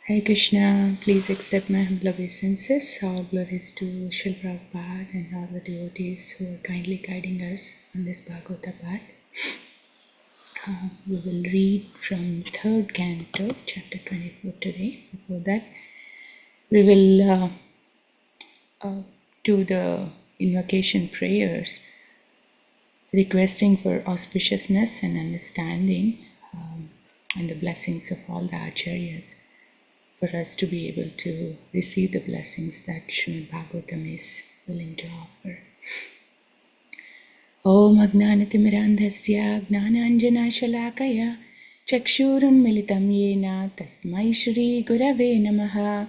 Hare Krishna, please accept my humble obeisances. All glories to Srila Prabhupada and all the devotees who are kindly guiding us on this Bhagavata path. We will read from third canto, chapter 24 today. Before that, we will do the invocation prayers, requesting for auspiciousness and understanding and the blessings of all the acharyas, for us to be able to receive the blessings that Srimad Bhagavatam is willing to offer. Om Agnanatimirandhasya Gnananjanashalakaya Chakshurunmilitam Yena Tasmai Shri Gurave Namaha.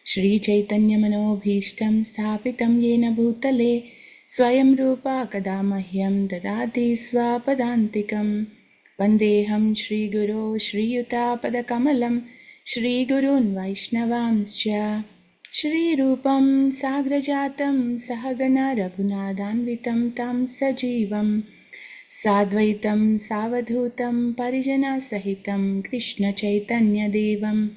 Shri Chaitanya Manobhishtam Sthapitam Yena Bhutale Swayam Rupa Kadamahyam Dadati Swapadantikam. Vandeham Shri Guru Shri Yuta Padakamalam Shri Gurun Vaishnavamscha Shri Rupam Sagrajatam Sahagana Raghunadhanvitam Tam Sajivam Sadvaitam Savadhutam Parijana Sahitam Krishna Chaitanya Devam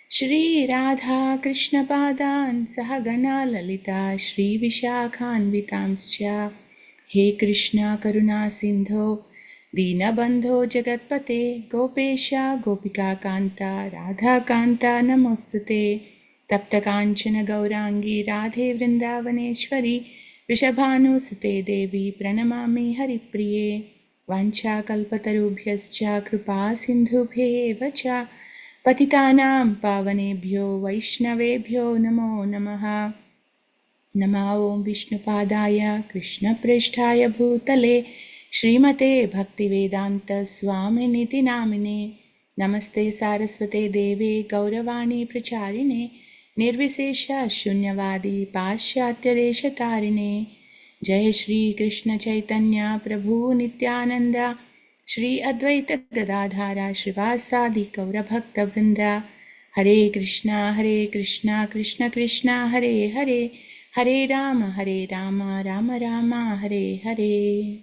Shri Radha Krishna Padan Sahagana Lalita Shri Vishakhanvitamscha. He Krishna Karuna Sindho Dinabandho Jagatpate Gopesha Gopika Kanta Radha Kanta Namostute Tapta Kanchana Gaurangi Radhe Vrindavaneshwari Vishabhanusate Devi Pranamami Haripriye Vancha Kalpatarubhyascha Kripa Sindhubhye Vacha Patitanam Pavanebhyo Vaishnavebhyo Namo Namaha. Namo Om Vishnupadaya Krishna Presthaya Bhutale Srimate Bhaktivedanta Swaminiti Namine. Namaste Saraswate Deve Gauravani Pracharine Nirvisesha Shunyavadi Pashyatya Deshatarine. Jai Shri Krishna Chaitanya Prabhu Nityananda Shri Advaita Gadadhara Shrivasadi Gaura Bhakta Vrinda. Hare Krishna Krishna Krishna Hare Hare Hare Rama Rama Rama Hare Hare.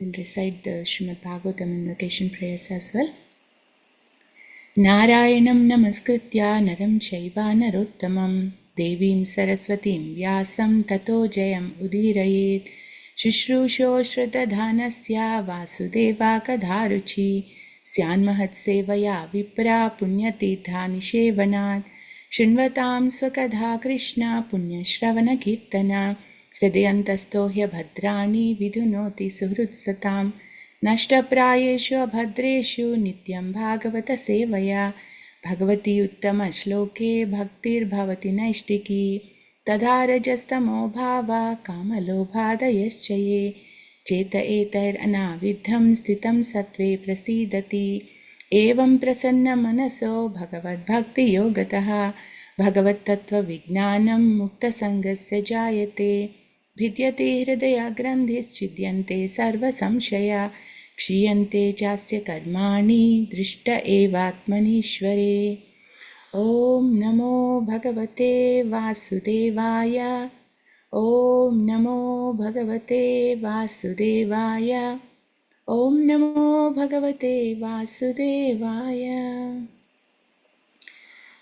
We'll recite the Srimad Bhagavatam invocation prayers as well. Narayanam Namaskritya Naram Chaiva Narottamam Devim Saraswatim Vyasam Tato Jayam Udirayet. Shushrusho Shradadhanasya Vasudeva Kadharuchi Syan Mahatsevaya Vipra Punyatitha Nishevanat Shinvatam Swakadha Krishna Punyashravana Kirtana Hridayantasto Bhadrani Vidunoti Suhrutsatam Nashtaprayeshu Abhadreshu Nityam Bhagavata Sevaya Bhagavati Uttama Shloke Bhaktir Bhavati Naishtiki Tadharajastamo Bhava Kamalobhadayaschaye Cheta Etar Anavidham Sthitam Sattve Prasidati Evam Prasanna Manaso Bhagavad Bhakti Yogataha Bhagavad Tattva Vijnanam Mukta Sangasya Jayate Vidyate Hridaya Grandhis Chidyante Sarva Samshaya Kshiyante Chasya Karmani Drishta Evatmanishware. Om Namo Bhagavate Vasudevaya. Om Namo Bhagavate Vasudevaya. Om Namo Bhagavate Vasudevaya.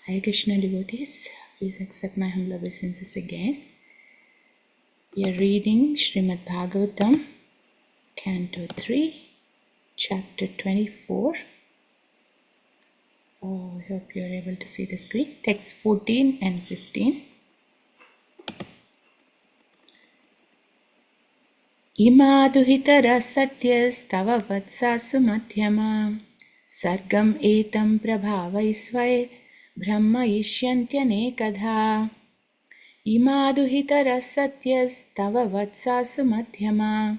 Hare Krishna devotees, please accept my humble obeisances again. We are reading Srimad Bhagavatam, Canto 3, Chapter 24. I hope you are able to see the screen. Text 14 and 15. Ima duhitara satyas tava vatsasu madhyama sargam etam prabhavaisvai brahma ishyantyanekadha. Ima duhitara satyas tava vatsasu madhyama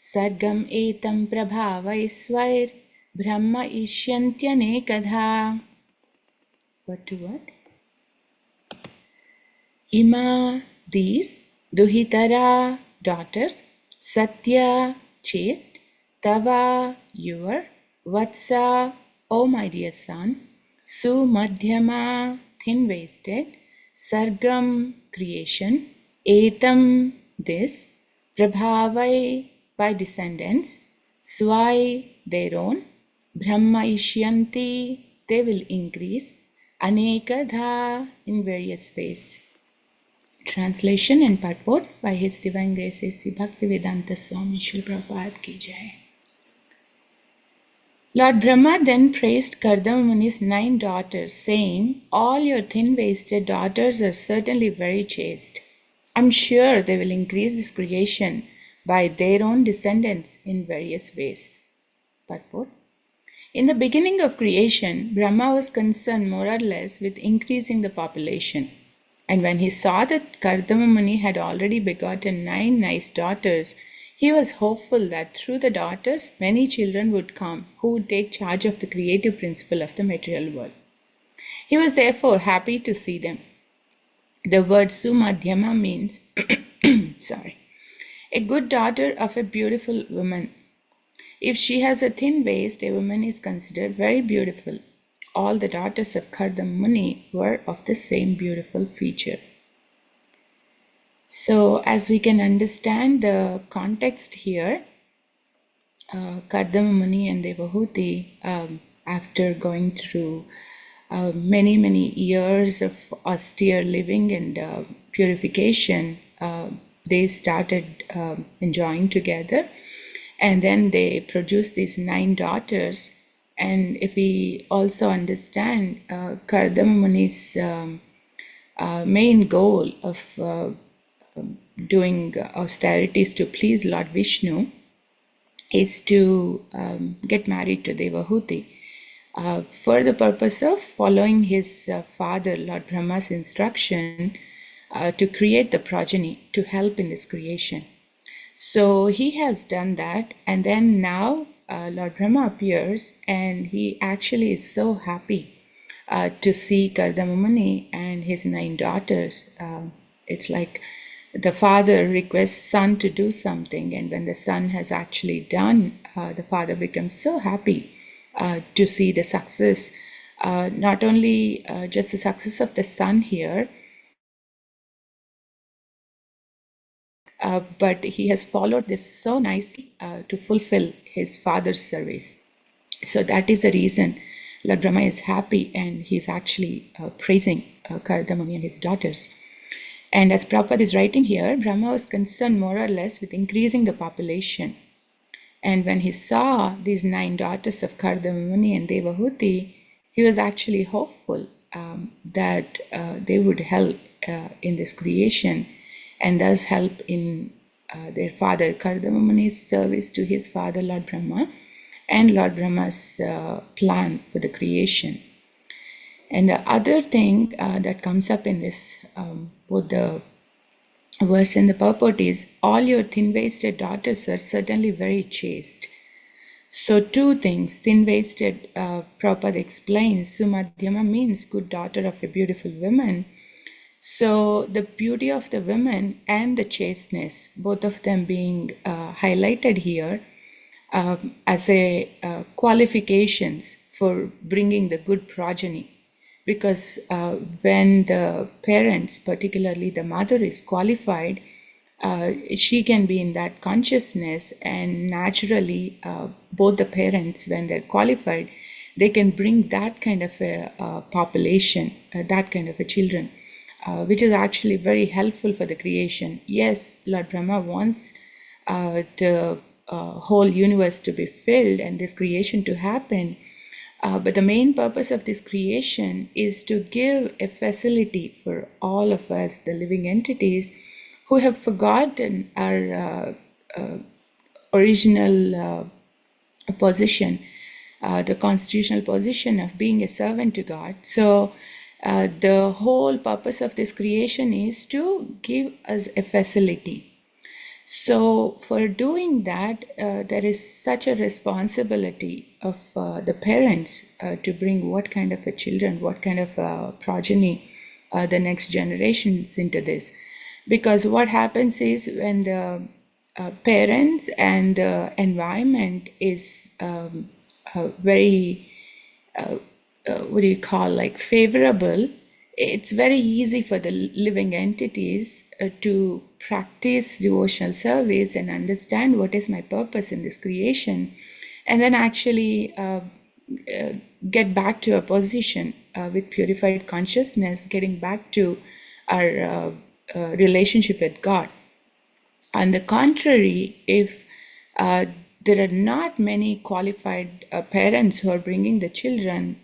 sargam etam prabhavaisvai Brahma ishyantyanekadha. Word to word. Ima, these, duhitara, daughters, satya, chaste, tava, your, vatsa, O my dear son, su madhyama, thin-waisted, sargam, creation, etam, this, prabhavai, by descendants, swai, their own, Brahma ishyanti, they will increase, Anekadha, in various ways. Translation and purport by His Divine Grace A.C. Bhaktivedanta Swami Srila Prabhupada Ki Jai. Lord Brahma then praised Kardama Muni's 9 daughters, saying, "All your thin-waisted daughters are certainly very chaste. I'm sure they will increase this creation by their own descendants in various ways." Purport. In the beginning of creation, Brahma was concerned more or less with increasing the population. And when he saw that Kardama Muni had already begotten 9 nice daughters, he was hopeful that through the daughters, many children would come who would take charge of the creative principle of the material world. He was therefore happy to see them. The word Sumadhyama means a good daughter of a beautiful woman. If she has a thin waist, a woman is considered very beautiful. All the daughters of Kardama Muni were of the same beautiful feature. So, as we can understand the context here, Kardama Muni and Devahuti, after going through many years of austere living and purification, they started enjoying together, and then they produced these 9 daughters. And if we also understand Kardama Muni's main goal of doing austerities to please Lord Vishnu is to get married to Devahuti for the purpose of following his father Lord Brahma's instruction to create the progeny to help in this creation. So he has done that, and then now Lord Brahma appears, and he actually is so happy to see Kardama Muni and his 9 daughters. It's like the father requests son to do something, and when the son has actually done, the father becomes so happy to see the success, not only just the success of the son here, but he has followed this so nicely to fulfill his father's service. So that is the reason Lord Brahma is happy, and he is actually praising Kardama Muni and his daughters. And as Prabhupada is writing here, Brahma was concerned more or less with increasing the population. And when he saw these 9 daughters of Kardama Muni and Devahuti, he was actually hopeful that they would help in this creation, and thus help in their father Kardama Muni's service to his father Lord Brahma, and Lord Brahma's plan for the creation. And the other thing that comes up in this, both the verse and the purport, is all your thin-waisted daughters are certainly very chaste. So 2 things. Thin-waisted, Prabhupada explains, Sumadhyama means good daughter of a beautiful woman. So the beauty of the women and the chasteness, both of them being highlighted here as a qualifications for bringing the good progeny. Because when the parents, particularly the mother, is qualified, she can be in that consciousness, and naturally both the parents, when they're qualified, they can bring that kind of a population, that kind of a children, which is actually very helpful for the creation. Yes, Lord Brahma wants the whole universe to be filled and this creation to happen, but the main purpose of this creation is to give a facility for all of us, the living entities, who have forgotten our original position, the constitutional position of being a servant to God. So the whole purpose of this creation is to give us a facility. So for doing that, there is such a responsibility of the parents to bring what kind of a children, what kind of progeny, the next generations into this. Because what happens is when the parents and the environment is very, what do you call, like favorable, it's very easy for the living entities to practice devotional service and understand what is my purpose in this creation, and then actually get back to a position with purified consciousness, getting back to our relationship with God. On the contrary, if there are not many qualified parents who are bringing the children,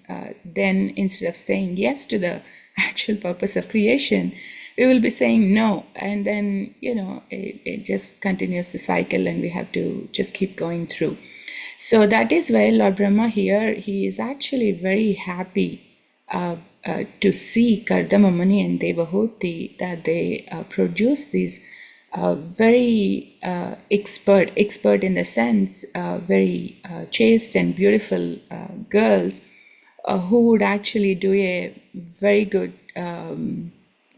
then instead of saying yes to the actual purpose of creation, we will be saying no. And then, it just continues the cycle and we have to just keep going through. So that is why Lord Brahma here, he is actually very happy to see Kardama Muni and Devahuti, that they produce these very expert in the sense, very chaste and beautiful girls who would actually do a very good,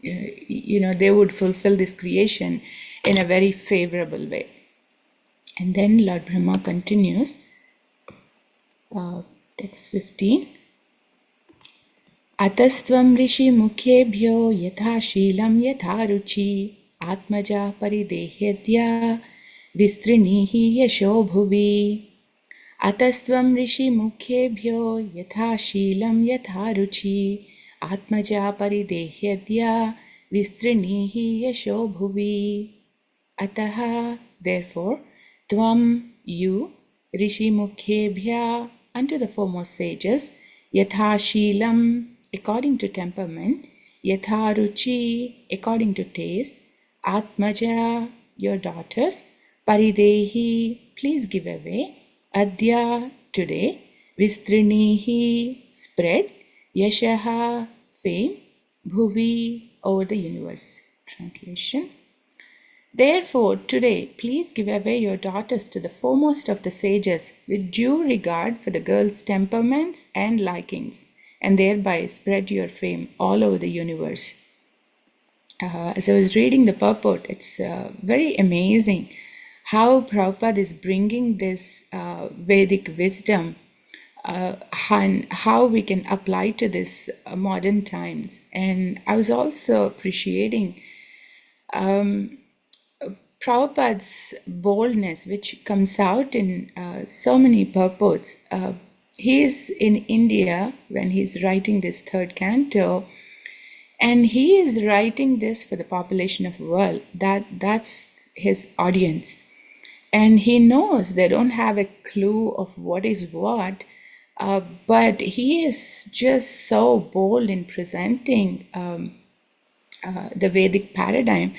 they would fulfill this creation in a very favorable way. And then Lord Brahma continues, text 15. Atastvam rishi mukhebhyo yatha shilam yatha ruchi Atmaja paridehedya vistrinihi yasho bhuvi. Atastvam rishi mukhebhyo yatha shilam yatha ruchi Atmaja paridehedya vistrinihi yasho bhuvi. Ataha, therefore, tvam, you, rishi mukhebhya, unto the foremost sages, yatha shilam, according to temperament, yatha ruchi, according to taste, Atmaja, your daughters, Paridehi, please give away, Adya, today, Vistrinihi, spread, Yashaha, fame, Bhuvi, over the universe. Translation. Therefore, today, please give away your daughters to the foremost of the sages with due regard for the girls' temperaments and likings, and thereby spread your fame all over the universe. As I was reading the purport, it's very amazing how Prabhupada is bringing this Vedic wisdom and how we can apply to this modern times. And I was also appreciating Prabhupada's boldness, which comes out in so many purports. He is in India when he's writing this third canto, and he is writing this for the population of the world. That's his audience. And he knows they don't have a clue of what is what, but he is just so bold in presenting the Vedic paradigm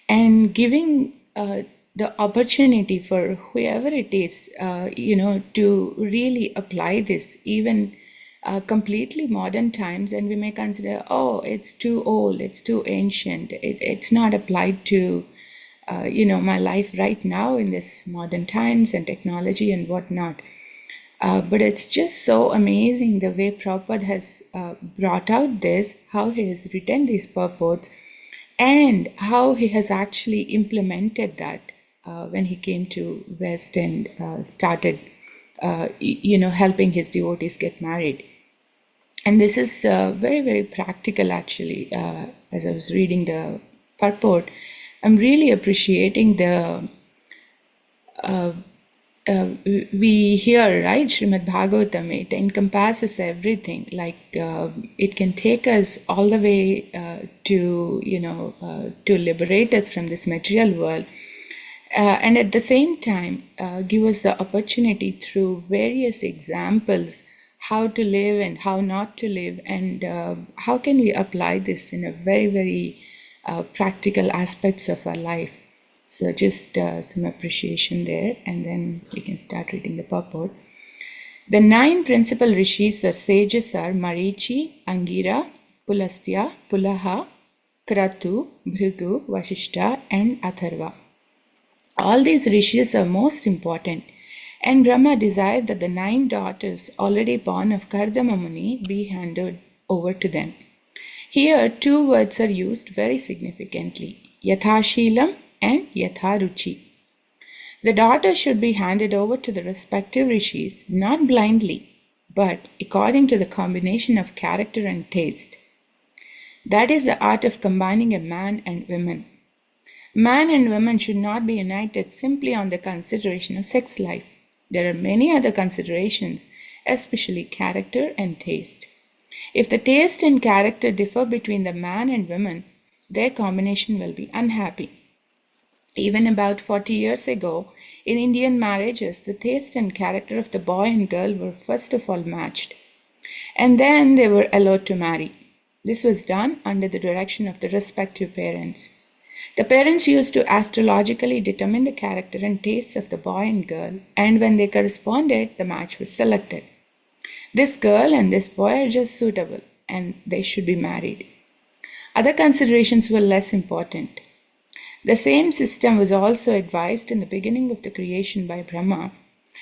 and giving the opportunity for whoever it is, to really apply this, even completely modern times. And we may consider, oh, it's too old, it's too ancient, it's not applied to, my life right now in this modern times and technology and whatnot. But it's just so amazing the way Prabhupada has brought out this, how he has written these purports, and how he has actually implemented that when he came to West and started, helping his devotees get married. And this is very, very practical, actually. As I was reading the purport, I'm really appreciating the we hear, right, Srimad Bhagavatam, it encompasses everything. Like it can take us all the way to liberate us from this material world, and at the same time give us the opportunity through various examples how to live and how not to live, and how can we apply this in a very, very practical aspects of our life. So just some appreciation there, and then we can start reading the purport. The 9 principal rishis or sages are Marichi, Angira, Pulastya, Pulaha, Kratu, Bhrigu, Vashishta, and Atharva. All these rishis are most important, and Brahma desired that the 9 daughters already born of Kardama Muni be handed over to them. Here 2 words are used very significantly, Yathashilam and Yatharuchi. The daughters should be handed over to the respective rishis, not blindly, but according to the combination of character and taste. That is the art of combining a man and woman. Man and woman should not be united simply on the consideration of sex life. There are many other considerations especially character and taste. If the taste and character differ between the man and woman, their combination will be unhappy. Even about 40 years ago, in Indian marriages, the taste and character of the boy and girl were first of all matched, and then they were allowed to marry. This was done under the direction of the respective parents. The parents used to astrologically determine the character and tastes of the boy and girl, and when they corresponded, the match was selected. This girl and this boy are just suitable, and they should be married. Other considerations were less important. The same system was also advised in the beginning of the creation by Brahma.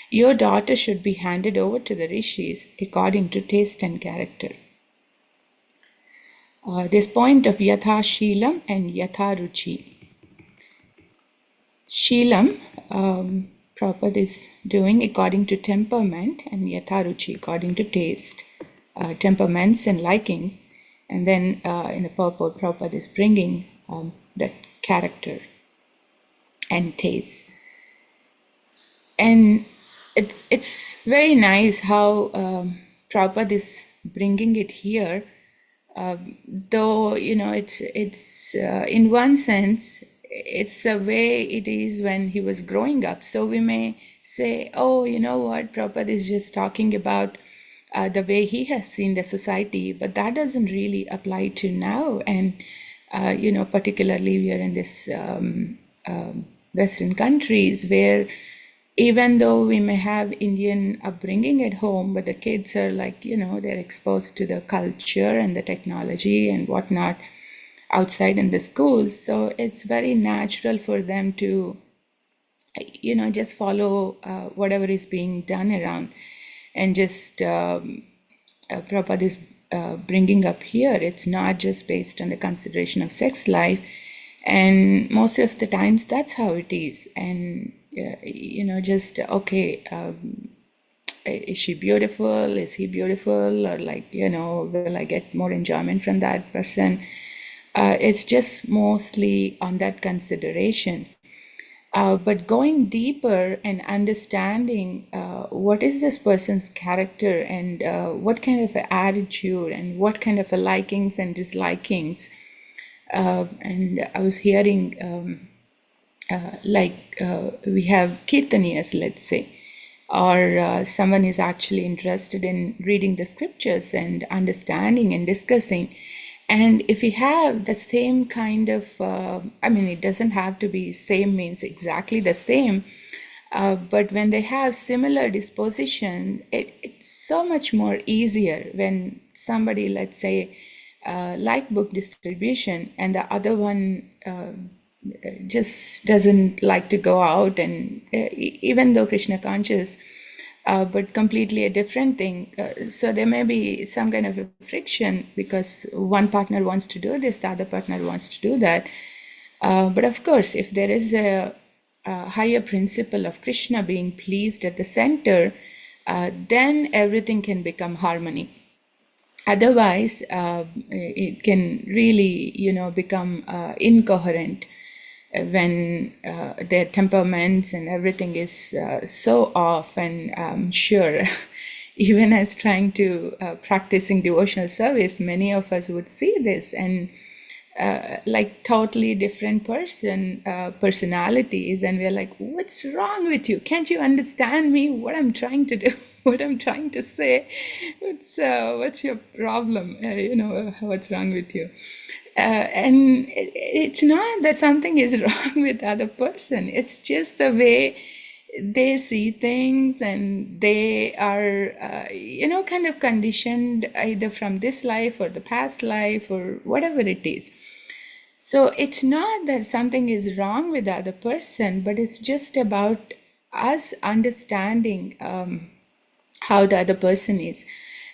Your daughter should be handed over to the rishis according to taste and character. This point of Yatha Sheelam and Yatha Ruchi. Sheelam, Prabhupada is doing according to temperament, and Yatha Ruchi according to taste, temperaments and likings. And then in the purport, Prabhupada is bringing that character and taste. And it's very nice how Prabhupada is bringing it here. Though it's in one sense it's the way it is when he was growing up. So we may say, oh, you know what, Prabhupada is just talking about the way he has seen the society, but that doesn't really apply to now. And particularly we are in this Western countries where even though we may have Indian upbringing at home, but the kids are like, they're exposed to the culture and the technology and whatnot outside in the schools. So it's very natural for them to, just follow whatever is being done around. And just Prabhupada is bringing up here, it's not just based on the consideration of sex life. And most of the times that's how it is. And just okay, is she beautiful, is he beautiful, or will I get more enjoyment from that person? It's just mostly on that consideration. But going deeper and understanding what is this person's character and what kind of an attitude and what kind of a likings and dislikings. And I was hearing we have kirtaniyas, let's say, or someone is actually interested in reading the scriptures and understanding and discussing. And if we have the same kind of, it doesn't have to be same means exactly the same, but when they have similar disposition, it's so much more easier when somebody, let's say, like book distribution and the other one just doesn't like to go out, and even though Krishna conscious, but completely a different thing. So there may be some kind of a friction because one partner wants to do this, the other partner wants to do that. But of course, if there is a higher principle of Krishna being pleased at the center, then everything can become harmony. Otherwise, it can really, become incoherent when their temperaments and everything is so off. And I'm sure even as trying to practicing devotional service, many of us would see this, and like totally different personalities, and we're like, what's wrong with you? Can't you understand me, what I'm trying to do, what I'm trying to say? What's your problem? What's wrong with you? And it's not that something is wrong with the other person. It's just the way they see things, and they are, kind of conditioned either from this life or the past life or whatever it is. So it's not that something is wrong with the other person, but it's just about us understanding how the other person is.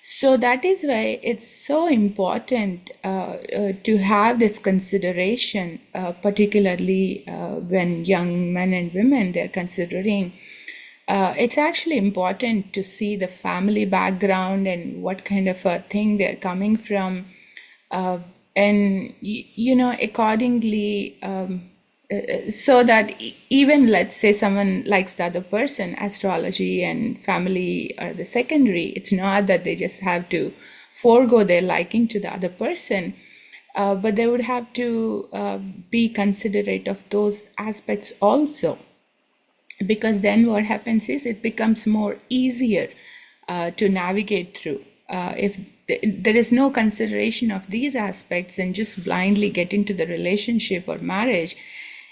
So that is why it's so important to have this consideration, particularly when young men and women, they're considering. It's actually important to see the family background and what kind of a thing they're coming from. And accordingly, so that even let's say someone likes the other person, astrology and family are the secondary. It's not that they just have to forego their liking to the other person, but they would have to be considerate of those aspects also, because then what happens is it becomes more easier to navigate through. If there is no consideration of these aspects and just blindly get into the relationship or marriage,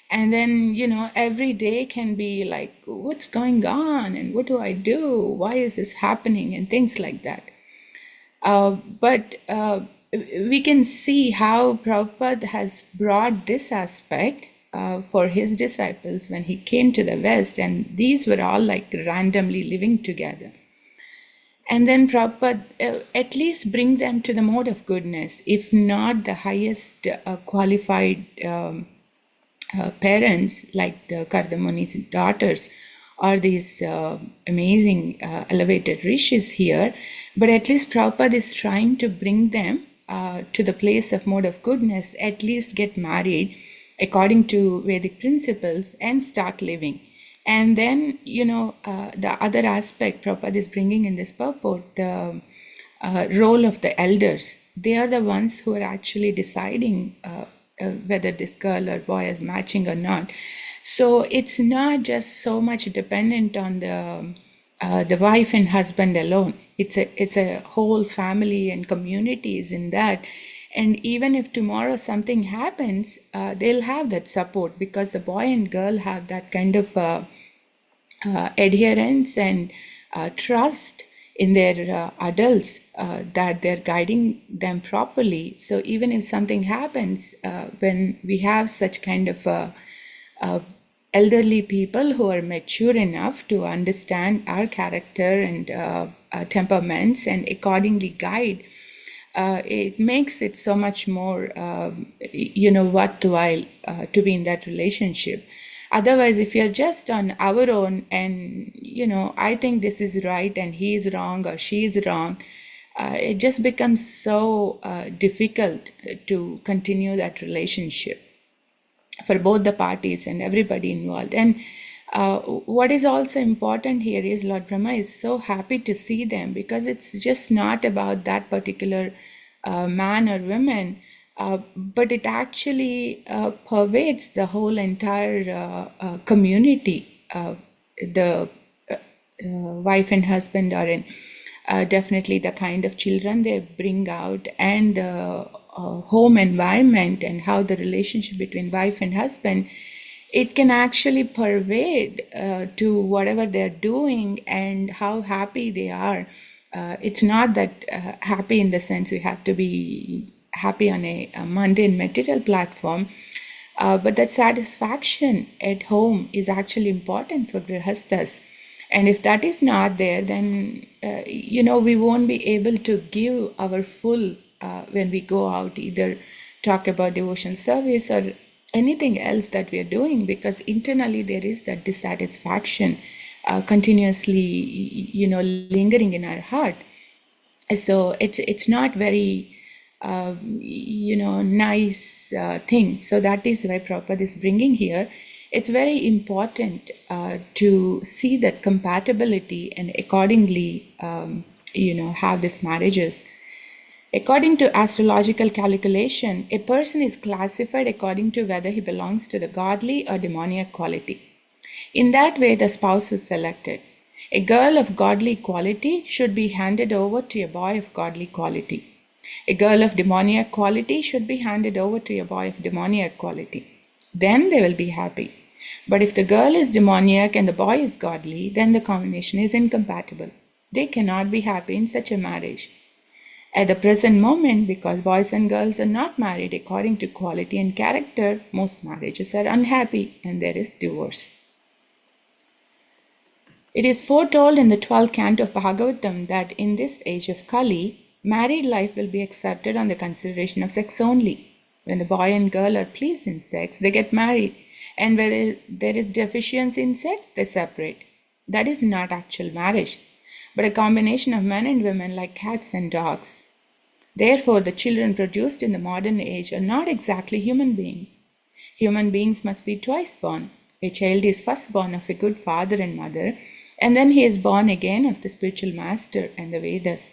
and then every day can be like, what's going on and what do I do, why is this happening, and things like that. But we can see how Prabhupada has brought this aspect for his disciples when he came to the West, and these were all like randomly living together. And then Prabhupada at least bring them to the mode of goodness, if not the highest qualified parents like the Kardamuni's daughters or these amazing elevated rishis here, but at least Prabhupada is trying to bring them to the place of mode of goodness, at least get married according to Vedic principles and start living. And then, the other aspect Prabhupada is bringing in this purport, the role of the elders. They are the ones who are actually deciding whether this girl or boy is matching or not. So it's not just so much dependent on the wife and husband alone. It's a whole family and communities in that. And even if tomorrow something happens, they'll have that support, because the boy and girl have that kind of adherence and trust in their adults, that they're guiding them properly. So even if something happens, when we have such kind of elderly people who are mature enough to understand our character and temperaments and accordingly guide, it makes it so much more, worthwhile to be in that relationship. Otherwise, if you're just on our own and, I think this is right and he is wrong or she is wrong, it just becomes so difficult to continue that relationship for both the parties and everybody involved. And what is also important here is Lord Brahma is so happy to see them, because it's just not about that particular man or woman, but it actually pervades the whole entire community. The wife and husband are in definitely the kind of children they bring out, and the home environment and how the relationship between wife and husband, it can actually pervade to whatever they're doing and how happy they are. It's not that happy in the sense we have to be happy on a mundane material platform, but that satisfaction at home is actually important for grihasthas. And if that is not there, then we won't be able to give our full when we go out, either talk about devotion service or anything else that we are doing, because internally there is that dissatisfaction continuously lingering in our heart. So it's not very nice thing. So that is why Prabhupada is bringing here. It's very important to see that compatibility and accordingly have these marriages. According to astrological calculation, a person is classified according to whether he belongs to the godly or demoniac quality. In that way, the spouse is selected. A girl of godly quality should be handed over to a boy of godly quality. A girl of demoniac quality should be handed over to a boy of demoniac quality. Then they will be happy. But if the girl is demoniac and the boy is godly, then the combination is incompatible. They cannot be happy in such a marriage. At the present moment, because boys and girls are not married according to quality and character, most marriages are unhappy and there is divorce. It is foretold in the 12th canto of Bhagavatam that in this age of Kali, married life will be accepted on the consideration of sex only. When the boy and girl are pleased in sex, they get married, and where there is deficiency in sex, they separate. That is not actual marriage, but a combination of men and women like cats and dogs. Therefore, the children produced in the modern age are not exactly human beings. human beings must be twice born. A child is first born of a good father and mother, and then he is born again of the spiritual master and the Vedas.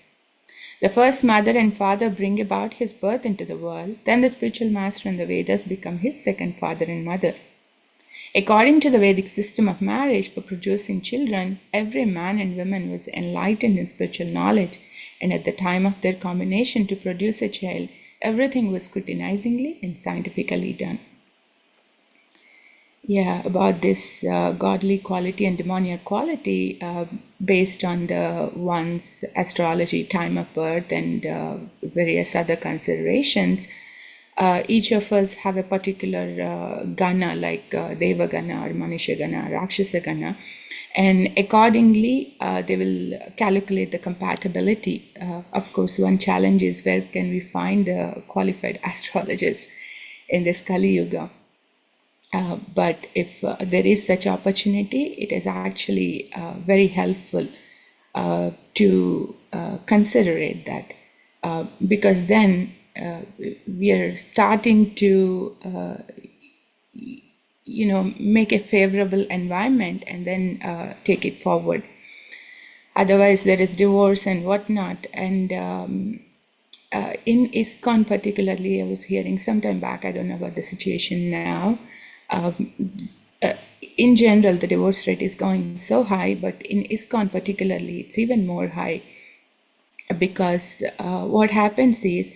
The first mother and father bring about his birth into the world, then the spiritual master and the Vedas become his second father and mother. According to the Vedic system of marriage for producing children, every man and woman was enlightened in spiritual knowledge, and at the time of their combination to produce a child, everything was scrutinizingly and scientifically done. Yeah, about this godly quality and demoniac quality based on the one's astrology, time of birth, and various other considerations. Each of us have a particular gana, like Deva Gana or Manisha Gana, Rakshasa Gana, and accordingly they will calculate the compatibility. Of course, one challenge is where can we find qualified astrologers in this Kali Yuga. But if there is such opportunity, it is actually very helpful to consider that because then we are starting to make a favorable environment and then take it forward. Otherwise there is divorce and whatnot. And in ISKCON particularly, I was hearing sometime back, I don't know about the situation now, in general the divorce rate is going so high, but in ISKCON particularly it's even more high, because what happens is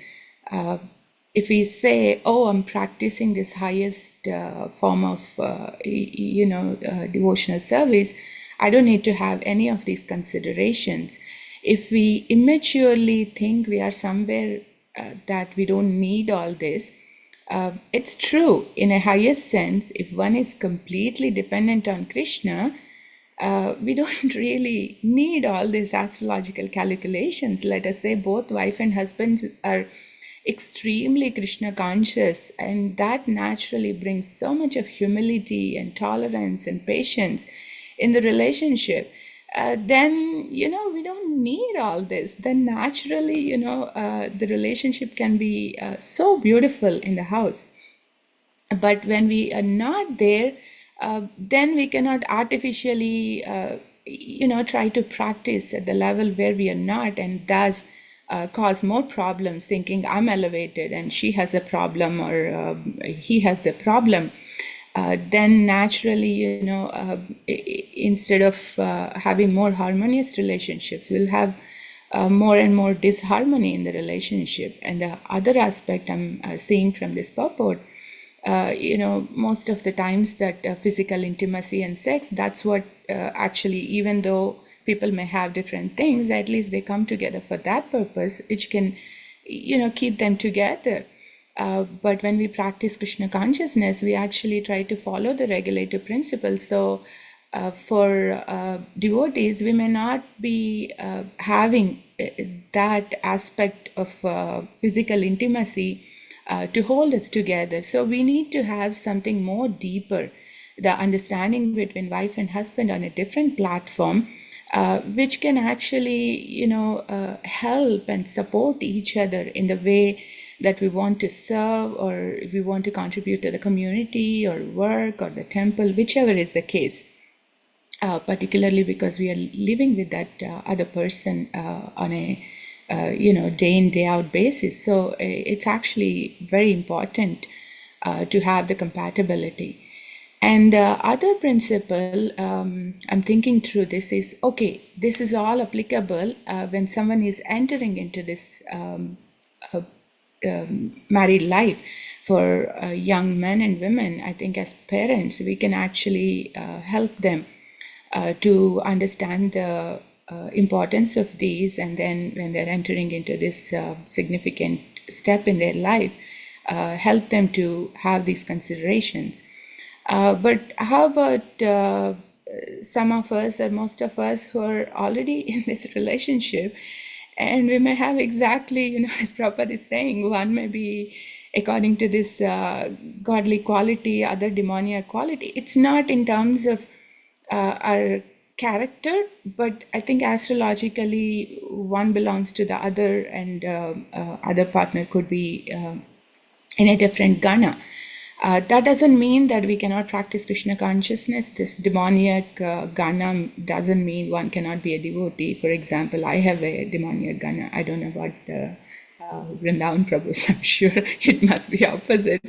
if we say, oh, I'm practicing this highest form of devotional service, I don't need to have any of these considerations. If we immaturely think we are somewhere that we don't need all this, it's true in a highest sense. If one is completely dependent on Krishna, we don't really need all these astrological calculations. Let us say both wife and husband are extremely Krishna conscious, and that naturally brings so much of humility and tolerance and patience in the relationship. Then we don't need all this. Then naturally the relationship can be so beautiful in the house. But when we are not there, then we cannot artificially try to practice at the level where we are not, and thus cause more problems, thinking I'm elevated and she has a problem, or he has a problem. Then naturally, instead of having more harmonious relationships, we'll have more and more disharmony in the relationship. And the other aspect I'm seeing from this purport, most of the times that physical intimacy and sex, that's what actually, even though people may have different things, at least they come together for that purpose, which can keep them together. But when we practice Krishna consciousness, we actually try to follow the regulative principles. So for devotees, we may not be having that aspect of physical intimacy to hold us together. So we need to have something more deeper, the understanding between wife and husband on a different platform, which can actually help and support each other in the way that we want to serve, or if we want to contribute to the community or work or the temple, whichever is the case, particularly because we are living with that other person on a day in, day out basis. So it's actually very important to have the compatibility. And other principle, I'm thinking through this is, okay, this is all applicable when someone is entering into this married life. For young men and women, I think as parents, we can actually help them to understand the importance of these, and then when they're entering into this significant step in their life, help them to have these considerations. But how about some of us, or most of us, who are already in this relationship, and we may have exactly, as Prabhupada is saying, one may be according to this godly quality, other demoniac quality. It's not in terms of our character, but I think astrologically one belongs to the other, and other partner could be in a different gana. That doesn't mean that we cannot practice Krishna consciousness. This demoniac gana doesn't mean one cannot be a devotee. For example, I have a demoniac gana. I don't know about Vrindavan Prabhu's. I'm sure it must be opposite.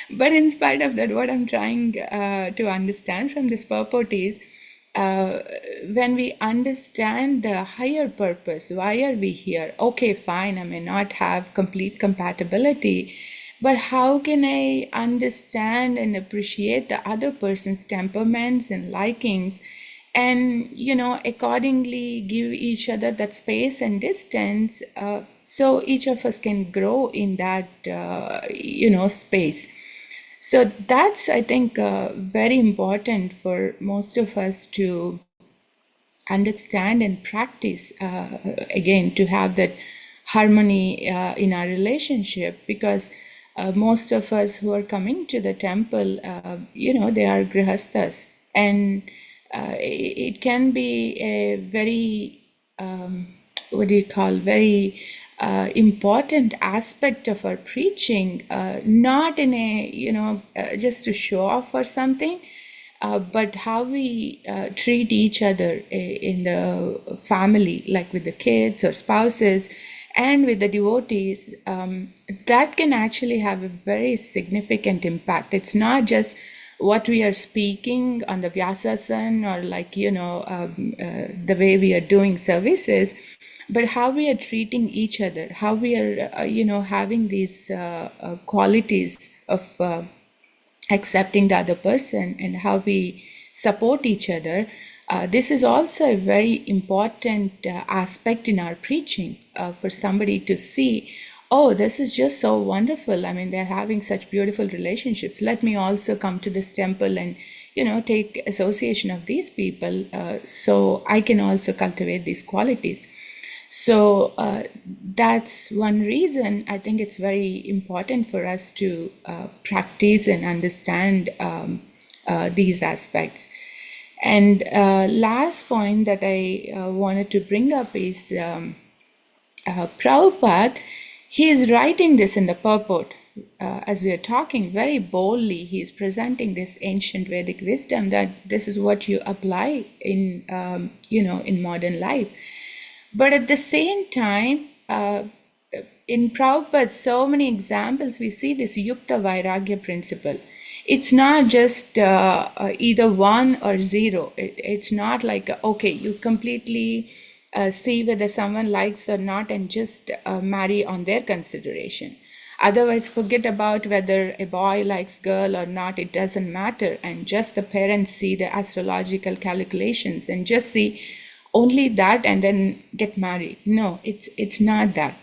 But in spite of that, what I'm trying to understand from this purport is, uh, when we understand the higher purpose, why are we here? Okay, fine, I may not have complete compatibility, but how can I understand and appreciate the other person's temperaments and likings, and accordingly give each other that space and distance, so each of us can grow in that space. So that's, I think, very important for most of us to understand and practice, again, to have that harmony in our relationship, because most of us who are coming to the temple, they are grihasthas, and it can be a very, what do you call, very important aspect of our preaching, not in a, just to show off or something, but how we treat each other in the family, like with the kids or spouses, and with the devotees, that can actually have a very significant impact. It's not just what we are speaking on the Vyasasan, or like, the way we are doing services, but how we are treating each other, how we are, having these qualities of accepting the other person, and how we support each other. This is also a very important aspect in our preaching, for somebody to see, oh, this is just so wonderful. I mean, they're having such beautiful relationships. Let me also come to this temple and, take association of these people, so I can also cultivate these qualities. So that's one reason I think it's very important for us to practice and understand these aspects. And last point that I wanted to bring up is Prabhupada. He is writing this in the purport. As we are talking very boldly, he is presenting this ancient Vedic wisdom, that this is what you apply in, in modern life. But at the same time, in Prabhupada, so many examples, we see this Yukta Vairagya principle. It's not just either 1 or 0. It's not like, okay, you completely see whether someone likes or not and just marry on their consideration. Otherwise, forget about whether a boy likes girl or not. It doesn't matter. And just the parents see the astrological calculations and just see only that and then get married. No, it's not that.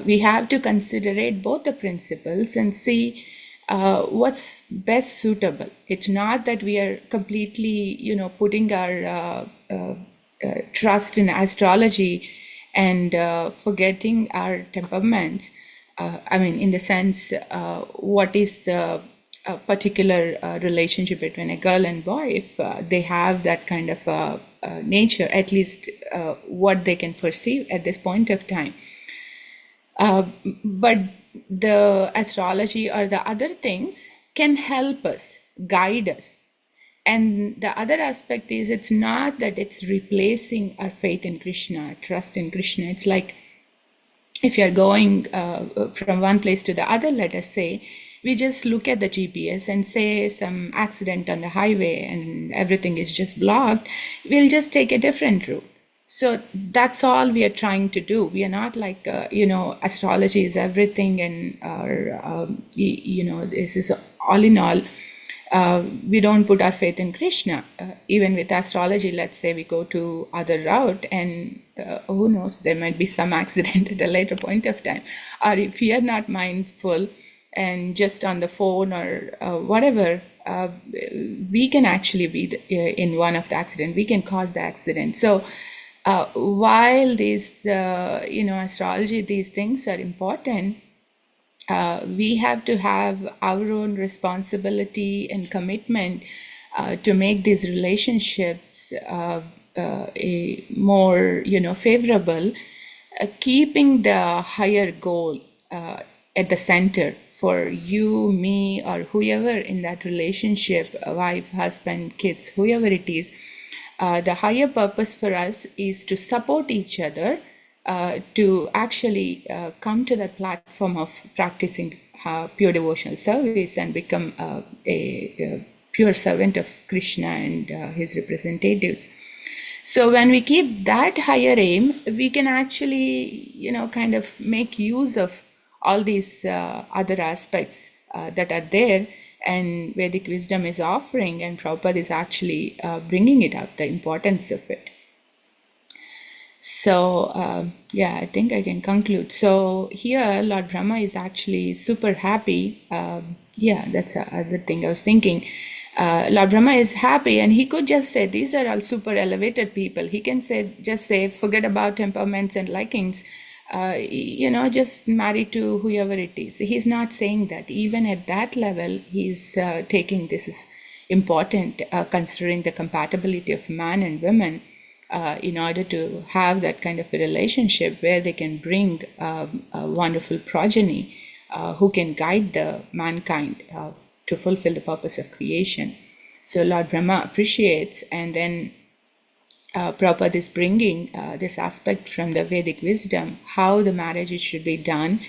We have to considerate both the principles and see what's best suitable. It's not that we are completely, putting our trust in astrology and forgetting our temperaments. I mean, in the sense, what is the particular relationship between a girl and boy, if they have that kind of nature, at least what they can perceive at this point of time. But the astrology or the other things can help us, guide us. And the other aspect is, it's not that it's replacing our faith in Krishna, trust in Krishna. It's like, if you're going from one place to the other, let us say, we just look at the GPS and say some accident on the highway and everything is just blocked, we'll just take a different route. So that's all we are trying to do. We are not like, astrology is everything, and this is all in all. We don't put our faith in Krishna. Even with astrology, let's say we go to other route, and who knows, there might be some accident at a later point of time. Or if we are not mindful and just on the phone or whatever, we can actually be in one of the accident. We can cause the accident. So while these, astrology, these things are important, we have to have our own responsibility and commitment to make these relationships more, favorable, keeping the higher goal at the center for you, me, or whoever in that relationship, wife, husband, kids, whoever it is, the higher purpose for us is to support each other, to actually come to that platform of practicing pure devotional service and become a pure servant of Krishna and his representatives. So when we keep that higher aim, we can actually, kind of make use of all these other aspects that are there, and Vedic wisdom is offering, and Prabhupada is actually bringing it up, the importance of it. So, yeah, I think I can conclude. So here, Lord Brahma is actually super happy. Yeah, that's the other thing I was thinking. Lord Brahma is happy, and he could just say, these are all super elevated people. He can just say, forget about temperaments and likings. Just marry to whoever it is. He's not saying that. Even at that level, he's taking this is important, considering the compatibility of man and women. In order to have that kind of a relationship where they can bring a wonderful progeny who can guide the mankind to fulfill the purpose of creation. So Lord Brahma appreciates, and then Prabhupada is bringing this aspect from the Vedic wisdom, how the marriage should be done,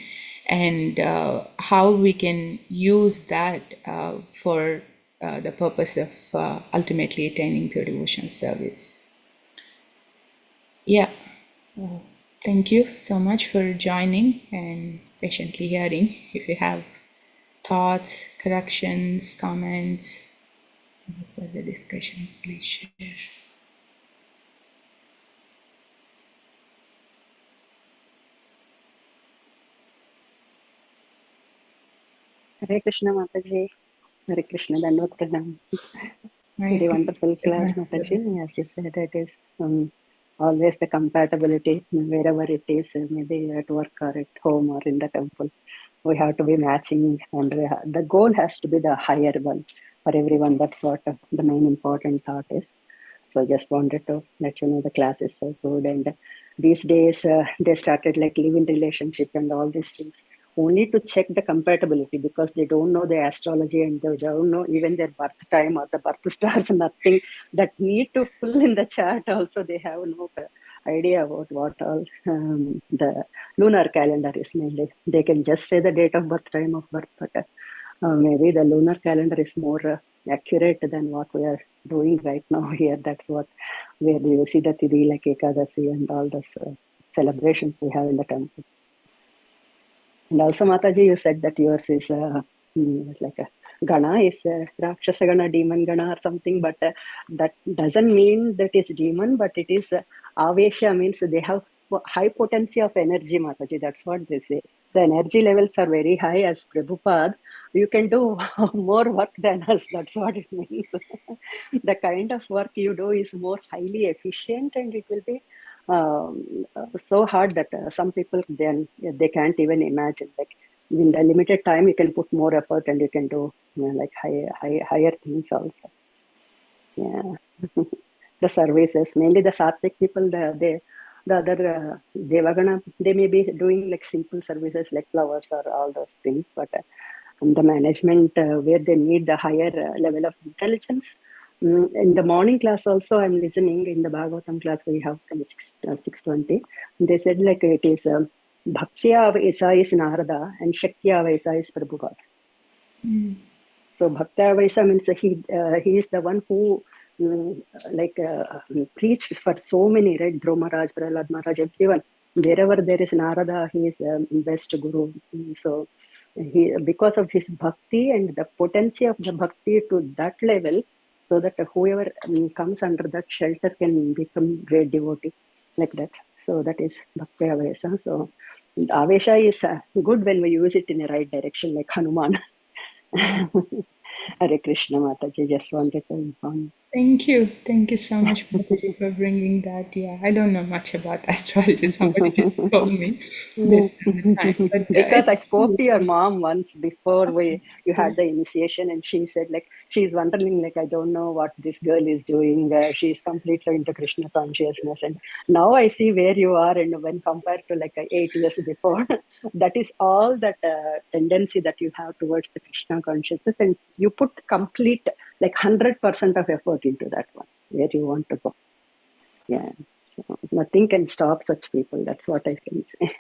and how we can use that for the purpose of ultimately attaining pure devotional service. Yeah. Thank you so much for joining and patiently hearing. If you have thoughts, corrections, comments, further discussions, please share. Hare Krishna Mataji. Hare Krishna Dandavat Pranam. Very wonderful class, Mataji. As you said, it is always the compatibility wherever it is, maybe at work or at home or in the temple. We have to be matching, and the goal has to be the higher one for everyone. That's what the main important thought is. So I just wanted to let you know the class is so good. And these days, they started like live-in relationship and all these things, only to check the compatibility, because they don't know the astrology and they don't know even their birth time or the birth stars, nothing that need to fill in the chart. Also, they have no idea about what all the lunar calendar is mainly. They can just say the date of birth, time of birth, but maybe the lunar calendar is more accurate than what we are doing right now here. That's what where you see the Tidhi, like Ekadasi and all those celebrations we have in the temple. And also, Mataji, you said that yours is like a Gana is Rakshasa Gana, demon Gana or something, but that doesn't mean that it's demon, but it is Avesha, means they have high potency of energy, Mataji. That's what they say. The energy levels are very high. As Prabhupada, you can do more work than us. That's what it means. The kind of work you do is more highly efficient, and it will be so hard that some people then they can't even imagine. Like in the limited time, you can put more effort and you can do like higher things also. Yeah. The services, mainly the Sattvic people, the other Devagana, they may be doing like simple services like flowers or all those things, but the management where they need the higher level of intelligence. In the morning class also, I'm listening in the Bhagavatam class we have from 6:20. They said like it is Bhaktya Vaisa is Narada and Shaktya Vaisa is Prabhu God. So Bhaktya Vaisa means he is the one who preached for so many, right? Dhruva Maharaj, Prahlad Maharaj, everyone. Wherever there is Narada, he is best guru. So he, because of his bhakti and the potency of the bhakti to that level, so that whoever comes under that shelter can become great devotee, like that. So that is Bhakti Avesha. So Avesha is good when we use it in the right direction, like Hanuman. Hare Krishna Mataji, just wanted to inform. Thank you so much, Mataji, for bringing that. Yeah, I don't know much about astrology. Somebody just told me this at the time, but Because I it's spoke true. to your mom once before you had the initiation, and she said like she's wondering like I don't know what this girl is doing. She's completely into Krishna consciousness, and now I see where you are, and when compared to like 8 years before, that is all that tendency that you have towards the Krishna consciousness, and you put complete like 100% of effort into that one where you want to go. Yeah. So nothing can stop such people. That's what I can say.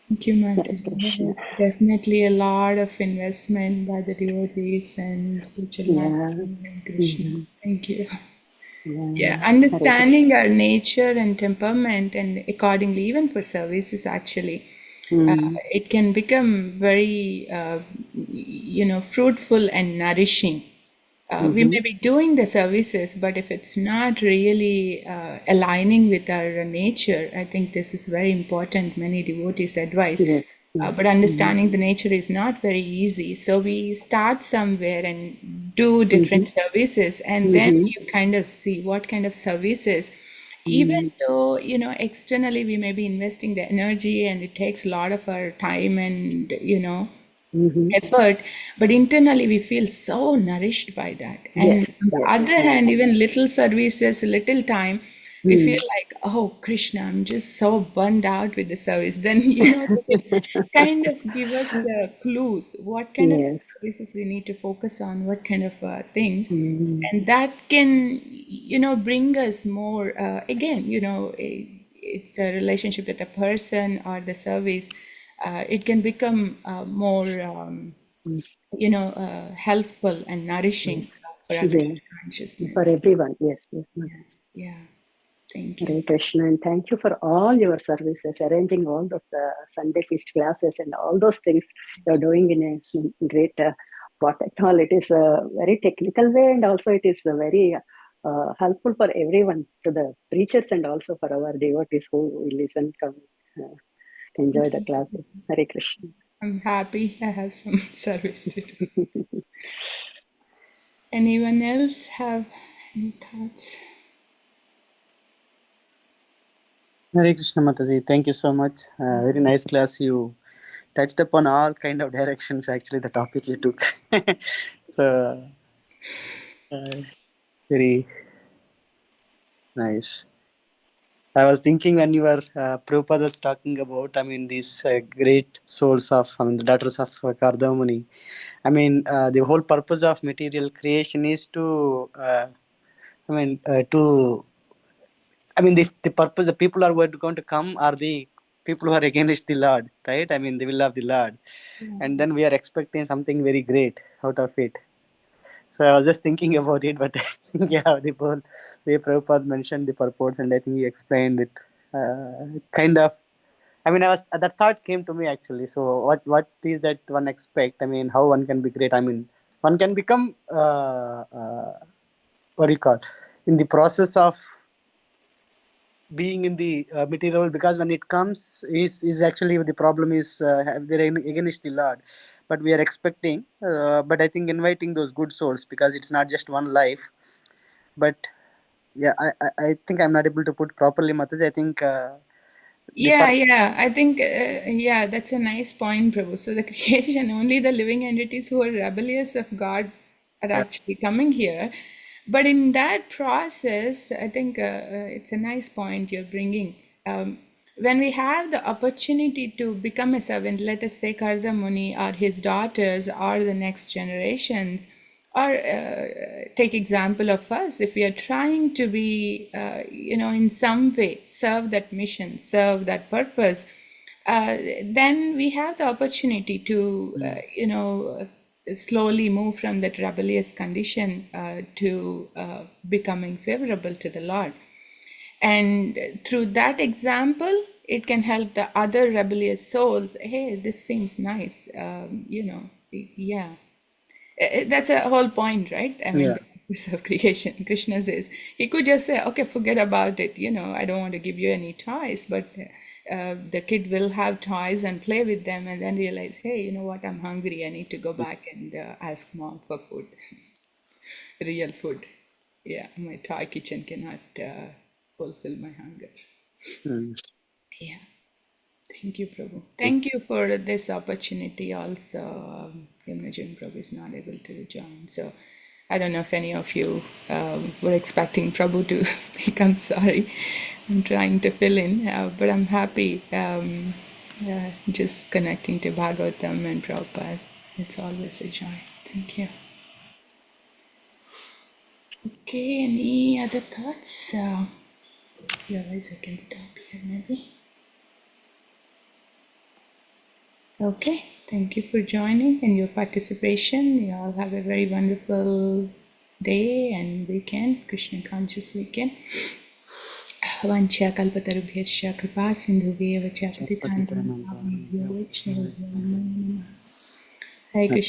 Thank you, Hare Mataji. Krishna. Definitely a lot of investment by the devotees and spiritual Yeah. mastery in Krishna. Mhm. Thank you. Yeah. Yeah, Hare Krishna. understanding our nature and temperament, and accordingly, even for services, actually, uh, Mm. it can become very, fruitful and nourishing. We Mm-hmm. may be doing the services, but if it's not really aligning with our nature, I think this is very important. Many devotees advise. Yes. Yes. But Mm-hmm. understanding the nature is not very easy. So we start somewhere and do Mm-hmm. different services, and then Mm-hmm. you kind of see what kind of services, even Mm. though, externally we may be investing the energy and it takes a lot of our time and, Mm-hmm. effort, but internally we feel so nourished by that. And Yes. on the Yes. other Yeah. hand, even little services, little time, we feel Mm. like, oh Krishna, I'm just so burned out with the service. Then they can kind of give us the clues what kind of Yes. services we need to focus on, what kind of things, Mm. and that can bring us more, again, it's a relationship with a person or the service. It can become more, Mm. helpful and nourishing Yes. for our Yeah. Krishna consciousness. For everyone. Yes. Yes. Ma'am. Yeah, thank you. Hare Krishna, and thank you for all your services, arranging all those Sunday feast classes and all those things you're doing in a great, what I call it is a very technical way, and also it is a very helpful for everyone, to the preachers and also for our devotees who will listen, come, uh, enjoy the classes. Hare Krishna. I'm happy I have some service to do. Anyone else have any thoughts? Hare Krishna Mataji, thank you so much. Very nice class. You touched upon all kind of directions. Actually, the topic you took. So very nice. I was thinking when you were Prabhupada was talking about, I mean, these great souls of, I mean, the daughters of Kardamuni. I mean, the whole purpose of material creation is to, to, I mean, the purpose, the people are going to come are the people who are against the Lord, right? I mean, the will of the Lord. And then we are expecting something very great out of it. So I was just thinking about it, but I think yeah, the whole way Prabhupada mentioned the purports, and I think he explained it kind of. I mean, I was that thought came to me actually. So what is that one expect? I mean, how one can be great? I mean, one can become what do you call in the process of being in the material world, because when it comes is actually the problem is they're against the Lord, but we are expecting but I think inviting those good souls, because it's not just one life. But yeah, I think I'm not able to put properly, Mataji. I think the Yeah. I think, yeah, that's a nice point, Prabhu. So the creation, only the living entities who are rebellious of God are actually coming here. But in that process, I think it's a nice point you're bringing. When we have the opportunity to become a servant, let us say Karda Muni or his daughters or the next generations, or take example of us, if we are trying to be, in some way serve that mission, serve that purpose, then we have the opportunity to, slowly move from that rebellious condition to becoming favorable to the Lord. And through that example, it can help the other rebellious souls. Hey, this seems nice. Yeah. That's a whole point, right? I mean, yeah the purpose of creation. Krishna says he could just say, "Okay, forget about it. I don't want to give you any toys." But the kid will have toys and play with them, and then realize, "Hey, you know what? I'm hungry. I need to go back and ask mom for food, real food." Yeah, my toy kitchen cannot fulfill my hunger. Yeah. Thank you, Prabhu. Thank you for this opportunity. Also, Imogen Prabhu is not able to join. So I don't know if any of you were expecting Prabhu to speak. I'm sorry. I'm trying to fill in, but I'm happy just connecting to Bhagavatam and Prabhupada. It's always a joy. Thank you. Okay, any other thoughts? Otherwise, I can stop here maybe. Okay, thank you for joining and your participation. You all have a very wonderful day and weekend, Krishna conscious weekend. Vancha kalpatarubhyascha kripa sindhuveva cha patitanam pavanebhyo vaishnavavyo namo namah. Hare Krishna.